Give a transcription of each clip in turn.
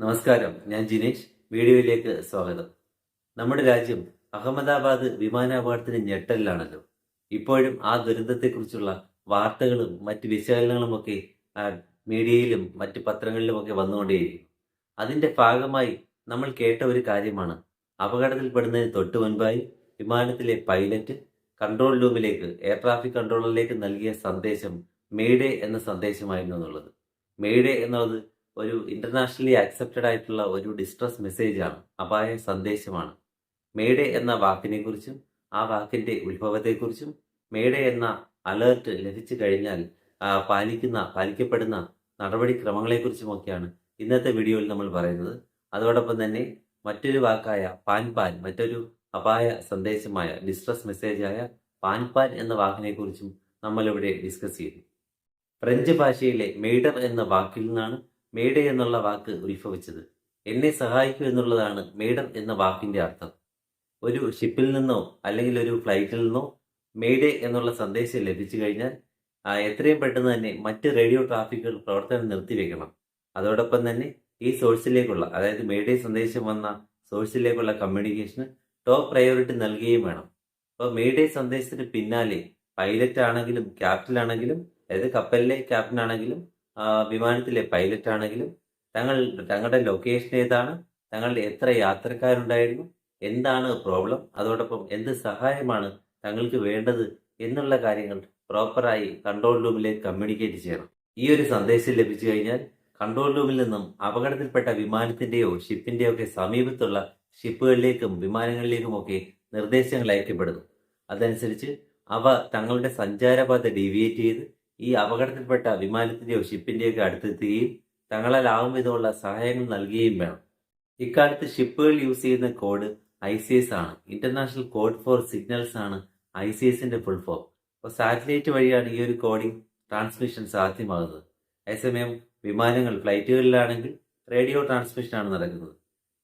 നമസ്കാരം, ഞാൻ ജിനേഷ്. വീഡിയോയിലേക്ക് സ്വാഗതം. നമ്മുടെ രാജ്യം അഹമ്മദാബാദ് വിമാനാപകടത്തിന് ഞെട്ടലിലാണല്ലോ. ഇപ്പോഴും ആ ദുരന്തത്തെക്കുറിച്ചുള്ള വാർത്തകളും മറ്റ് വിശകലനങ്ങളുമൊക്കെ മീഡിയയിലും മറ്റ് പത്രങ്ങളിലുമൊക്കെ വന്നുകൊണ്ടേയിരിക്കും. അതിന്റെ ഭാഗമായി നമ്മൾ കേട്ട ഒരു കാര്യമാണ്, അപകടത്തിൽപ്പെടുന്നതിന് തൊട്ടു മുൻപായി വിമാനത്തിലെ പൈലറ്റ് കൺട്രോൾ റൂമിലേക്ക്, എയർ ട്രാഫിക് കൺട്രോളറിലേക്ക് നൽകിയ സന്ദേശം മെയ്ഡേ എന്ന സന്ദേശമായിരുന്നു എന്നുള്ളത്. മെയ്ഡേ എന്നുള്ളത് ഒരു ഇന്റർനാഷണലി അക്സെപ്റ്റഡ് ആയിട്ടുള്ള ഒരു ഡിസ്ട്രസ് മെസ്സേജ് ആണ്, അപായ സന്ദേശമാണ്. മേഡേ എന്ന വാക്കിനെക്കുറിച്ചും ആ വാക്കിന്റെ ഉത്ഭവത്തെക്കുറിച്ചും മേഡേ എന്ന അലേർട്ട് ലഭിച്ചു കഴിഞ്ഞാൽ പാലിക്കപ്പെടുന്ന നടപടിക്രമങ്ങളെക്കുറിച്ചുമൊക്കെയാണ് ഇന്നത്തെ വീഡിയോയിൽ നമ്മൾ പറയുന്നത്. അതോടൊപ്പം തന്നെ മറ്റൊരു വാക്കായ പാൻ മറ്റൊരു അപായ സന്ദേശമായ ഡിസ്ട്രസ് മെസ്സേജായ പാൻ എന്ന വാക്കിനെക്കുറിച്ചും നമ്മളിവിടെ ഡിസ്കസ് ചെയ്തു. ഫ്രഞ്ച് ഭാഷയിലെ മെയ്ഡർ എന്ന വാക്കിൽ നിന്നാണ് മേഡേ എന്നുള്ള വാക്ക് ഉത്ഭവിച്ചത്. എന്നെ സഹായിക്കൂ എന്നുള്ളതാണ് മേഡർ എന്ന വാക്കിന്റെ അർത്ഥം. ഒരു ഷിപ്പിൽ നിന്നോ അല്ലെങ്കിൽ ഒരു ഫ്ലൈറ്റിൽ നിന്നോ മേഡേ എന്നുള്ള സന്ദേശം ലഭിച്ചു കഴിഞ്ഞാൽ എത്രയും പെട്ടെന്ന് തന്നെ മറ്റ് റേഡിയോ ട്രാഫിക്കുകൾ പ്രവർത്തനം നിർത്തിവെക്കണം. അതോടൊപ്പം തന്നെ ഈ സോഴ്സിലേക്കുള്ള, അതായത് മേഡേ സന്ദേശം വന്ന സോഴ്സിലേക്കുള്ള കമ്മ്യൂണിക്കേഷന് ടോപ്പ് പ്രയോറിറ്റി നൽകുകയും വേണം. അപ്പോൾ മേഡേ സന്ദേശത്തിന് പിന്നാലെ പൈലറ്റ് ആണെങ്കിലും ക്യാപ്റ്റൻ ആണെങ്കിലും, അതായത് കപ്പലിലെ ക്യാപ്റ്റൻ ആണെങ്കിലും വിമാനത്തിലെ പൈലറ്റ് ആണെങ്കിലും തങ്ങളുടെ ലൊക്കേഷൻ ഏതാണ്, തങ്ങളുടെ എത്ര യാത്രക്കാരുണ്ടായിരുന്നു, എന്താണ് പ്രോബ്ലം, അതോടൊപ്പം എന്ത് സഹായമാണ് തങ്ങൾക്ക് വേണ്ടത് എന്നുള്ള കാര്യങ്ങൾ പ്രോപ്പറായി കൺട്രോൾ റൂമിലേക്ക് കമ്മ്യൂണിക്കേറ്റ് ചെയ്യണം. ഈ ഒരു സന്ദേശം ലഭിച്ചു കഴിഞ്ഞാൽ കൺട്രോൾ റൂമിൽ നിന്നും അപകടത്തിൽപ്പെട്ട വിമാനത്തിന്റെയോ ഷിപ്പിന്റെയോ ഒക്കെ സമീപത്തുള്ള ഷിപ്പുകളിലേക്കും വിമാനങ്ങളിലേക്കുമൊക്കെ നിർദ്ദേശങ്ങൾ അയക്കപ്പെടുന്നു. അതനുസരിച്ച് അവ തങ്ങളുടെ സഞ്ചാരപാത ഡീവിയേറ്റ് ചെയ്ത് ഈ അപകടത്തിൽപ്പെട്ട വിമാനത്തിന്റെയോ ഷിപ്പിന്റെയോ ഒക്കെ അടുത്തെത്തുകയും തങ്ങളാലാവും വിധമുള്ള സഹായങ്ങൾ നൽകുകയും വേണം. ഇക്കാലത്ത് ഷിപ്പുകൾ യൂസ് ചെയ്യുന്ന കോഡ് ICS ആണ്. ഇന്റർനാഷണൽ കോഡ് ഫോർ സിഗ്നൽസ് ആണ് ICSന്റെ ഫുൾ ഫോം. അപ്പോൾ സാറ്റലൈറ്റ് വഴിയാണ് ഈ ഒരു കോഡിംഗ് ട്രാൻസ്മിഷൻ സാധ്യമാകുന്നത്. അതേസമയം ഫ്ലൈറ്റുകളിലാണെങ്കിൽ റേഡിയോ ട്രാൻസ്മിഷൻ ആണ് നടക്കുന്നത്.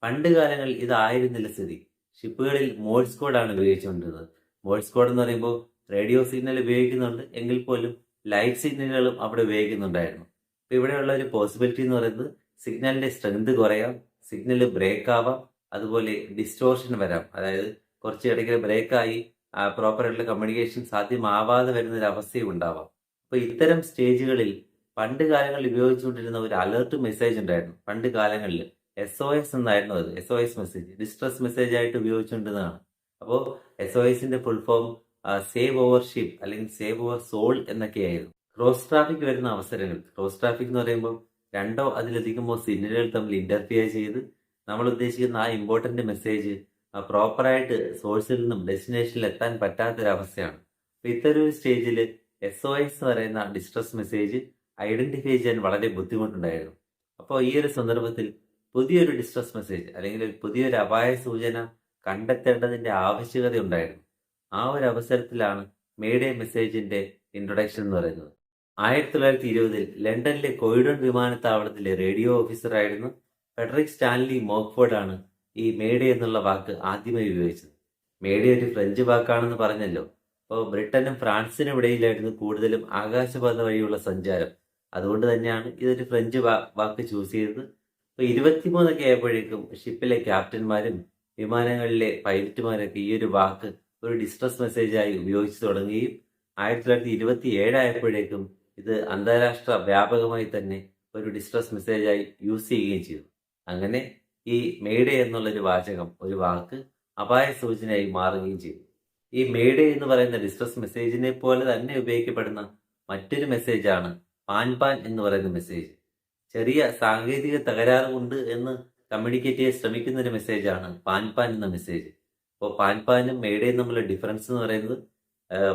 പണ്ട് കാലങ്ങളിൽ ഇതായിരുന്നില്ല സ്ഥിതി. ഷിപ്പുകളിൽ മോഴ്സ് കോഡാണ് ഉപയോഗിച്ചുകൊണ്ടിരുന്നത്. മോഴ്സ് കോഡ് എന്ന് പറയുമ്പോൾ റേഡിയോ സിഗ്നൽ ഉപയോഗിക്കുന്നുണ്ട്, എങ്കിൽ പോലും ലൈറ്റ് സിഗ്നലുകളും അവിടെ ഉപയോഗിക്കുന്നുണ്ടായിരുന്നു. അപ്പോൾ ഇവിടെയുള്ള ഒരു പോസിബിലിറ്റി എന്ന് പറയുന്നത് സിഗ്നലിന്റെ സ്ട്രെങ്ത് കുറയാം, സിഗ്നൽ ബ്രേക്ക് ആവാം, അതുപോലെ ഡിസ്റ്റോർഷൻ വരാം. അതായത് കുറച്ച് ഇടയ്ക്ക് ബ്രേക്കായി പ്രോപ്പറായിട്ടുള്ള കമ്മ്യൂണിക്കേഷൻ സാധ്യമാവാതെ വരുന്ന ഒരു അവസ്ഥയും ഉണ്ടാവാം. അപ്പോൾ ഇത്തരം സ്റ്റേജുകളിൽ പണ്ട് കാലങ്ങളിൽ ഉപയോഗിച്ചുകൊണ്ടിരുന്ന ഒരു അലർട്ട് മെസ്സേജ് ഉണ്ടായിരുന്നു. പണ്ട് കാലങ്ങളിൽ SOS എന്നായിരുന്നു അത്. SOS മെസ്സേജ് ഡിസ്ട്രസ് മെസ്സേജ് ആയിട്ട് ഉപയോഗിച്ചുകൊണ്ടിരുന്നതാണ്. അപ്പോൾ SOSന്റെ full form save our ship അല്ലെങ്കിൽ സേവ് ഓവർ സോൾ എന്നൊക്കെയായിരുന്നു. ക്രോസ് ട്രാഫിക് വരുന്ന അവസരങ്ങൾ, ക്രോസ് ട്രാഫിക് എന്ന് പറയുമ്പോൾ രണ്ടോ അതിലധികമോ സിഗ്നലുകൾ തമ്മിൽ ഇന്റർഫിയർ ചെയ്ത് നമ്മൾ ഉദ്ദേശിക്കുന്ന ആ ഇമ്പോർട്ടന്റ് മെസ്സേജ് പ്രോപ്പറായിട്ട് സോഴ്സിൽ നിന്നും ഡെസ്റ്റിനേഷനിൽ എത്താൻ പറ്റാത്തൊരവസ്ഥയാണ്. അപ്പൊ ഇത്തരം ഒരു സ്റ്റേജിൽ SOS എന്ന് പറയുന്ന ഡിസ്ട്രസ് മെസ്സേജ് ഐഡന്റിഫൈ ചെയ്യാൻ വളരെ ബുദ്ധിമുട്ടുണ്ടായിരുന്നു. അപ്പോൾ ഈ ഒരു സന്ദർഭത്തിൽ പുതിയൊരു ഡിസ്ട്രസ് മെസ്സേജ് അല്ലെങ്കിൽ പുതിയൊരു അപായ സൂചന കണ്ടെത്തേണ്ടതിന്റെ ആവശ്യകത ഉണ്ടായിരുന്നു. ആ ഒരു അവസരത്തിലാണ് മേഡേ മെസ്സേജിന്റെ ഇൻട്രൊഡക്ഷൻ എന്ന് പറയുന്നത്. 1920 ലണ്ടനിലെ കോയിഡൺ വിമാനത്താവളത്തിലെ റേഡിയോ ഓഫീസറായിരുന്ന ഫെഡറിക് സ്റ്റാൻലി മോക്ഫോർഡ് ആണ് ഈ മേഡേ എന്നുള്ള വാക്ക് ആദ്യമായി ഉപയോഗിച്ചത്. മേഡേ ഒരു ഫ്രഞ്ച് വാക്കാണെന്ന് പറഞ്ഞല്ലോ. അപ്പോൾ ബ്രിട്ടനും ഫ്രാൻസിനും ഇടയിലായിരുന്നു കൂടുതലും ആകാശപാത വഴിയുള്ള സഞ്ചാരം. അതുകൊണ്ട് തന്നെയാണ് ഇതൊരു ഫ്രഞ്ച് വാക്ക് ചൂസ് ചെയ്തത്. അപ്പോൾ 23 ആയപ്പോഴേക്കും ഷിപ്പിലെ ക്യാപ്റ്റന്മാരും വിമാനങ്ങളിലെ പൈലറ്റുമാരൊക്കെ ഈ ഒരു വാക്ക് ഒരു ഡിസ്ട്രസ് മെസ്സേജായി ഉപയോഗിച്ചു തുടങ്ങുകയും 1927 ആയപ്പോഴേക്കും ഇത് അന്താരാഷ്ട്ര വ്യാപകമായി തന്നെ ഒരു ഡിസ്ട്രസ് മെസ്സേജായി യൂസ് ചെയ്യുകയും ചെയ്തു. അങ്ങനെ ഈ മേഡേ എന്നുള്ളൊരു വാചകം, ഒരു വാക്ക് അപായ സൂചനയായി മാറുകയും ചെയ്തു. ഈ മേഡേ എന്ന് പറയുന്ന ഡിസ്ട്രസ് മെസ്സേജിനെ പോലെ തന്നെ ഉപയോഗിക്കപ്പെടുന്ന മറ്റൊരു മെസ്സേജാണ് പാൻ എന്ന് പറയുന്ന മെസ്സേജ്. ചെറിയ സാങ്കേതിക തകരാറ് ഉണ്ട് എന്ന് കമ്മ്യൂണിക്കേറ്റ് ചെയ്യാൻ ശ്രമിക്കുന്ന ഒരു മെസ്സേജാണ് പാൻ എന്ന മെസ്സേജ്. അപ്പോൾ പാനും മേഡയും തമ്മിലുള്ള ഡിഫറൻസ് എന്ന് പറയുന്നത്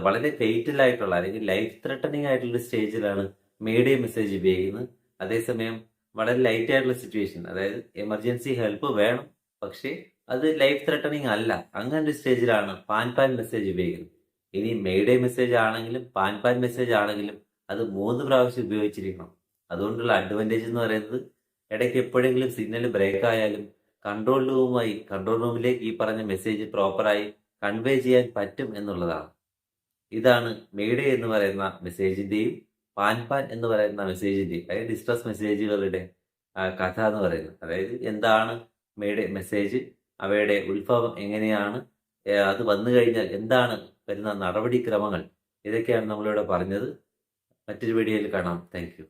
വളരെ ഫെയ്റ്റൽ ആയിട്ടുള്ള അല്ലെങ്കിൽ ലൈഫ് ത്രെട്ടനിങ് ആയിട്ടുള്ള സ്റ്റേജിലാണ് മേഡേ മെസ്സേജ് ഉപയോഗിക്കുന്നത്. അതേസമയം വളരെ ലൈറ്റ് ആയിട്ടുള്ള സിറ്റുവേഷൻ, അതായത് എമർജൻസി ഹെൽപ്പ് വേണം, പക്ഷേ അത് ലൈഫ് ത്രെട്ടനിങ് അല്ല, അങ്ങനെ ഒരു സ്റ്റേജിലാണ് പാൻ മെസ്സേജ് ഉപയോഗിക്കുന്നത്. ഇനി മേഡേ മെസ്സേജ് ആണെങ്കിലും പാൻ മെസ്സേജ് ആണെങ്കിലും അത് 3 പ്രാവശ്യം ഉപയോഗിച്ചിരിക്കണം. അതുകൊണ്ടുള്ള അഡ്വാൻറ്റേജ് എന്ന് പറയുന്നത് ഇടയ്ക്ക് എപ്പോഴെങ്കിലും സിഗ്നൽ ബ്രേക്ക് ആയാലും കൺട്രോൾ റൂമിലേക്ക് ഈ പറഞ്ഞ മെസ്സേജ് പ്രോപ്പറായി കൺവേ ചെയ്യാൻ പറ്റും എന്നുള്ളതാണ്. ഇതാണ് മേഡേ എന്ന് പറയുന്ന മെസ്സേജിന്റെയും പാൻ എന്ന് പറയുന്ന മെസ്സേജിന്റെയും, അതായത് ഡിസ്ട്രസ് മെസ്സേജുകളുടെ കഥ എന്ന് പറയുന്നത്. അതായത് എന്താണ് അവയുടെ മെസ്സേജ്, അവയുടെ ഉത്ഭവം എങ്ങനെയാണ്, അത് വന്നു കഴിഞ്ഞാൽ എന്താണ് വരുന്ന നടപടിക്രമങ്ങൾ, ഇതൊക്കെയാണ് നമ്മളിവിടെ പറഞ്ഞത്. മറ്റൊരു വീഡിയോയിൽ കാണാം. Thank you.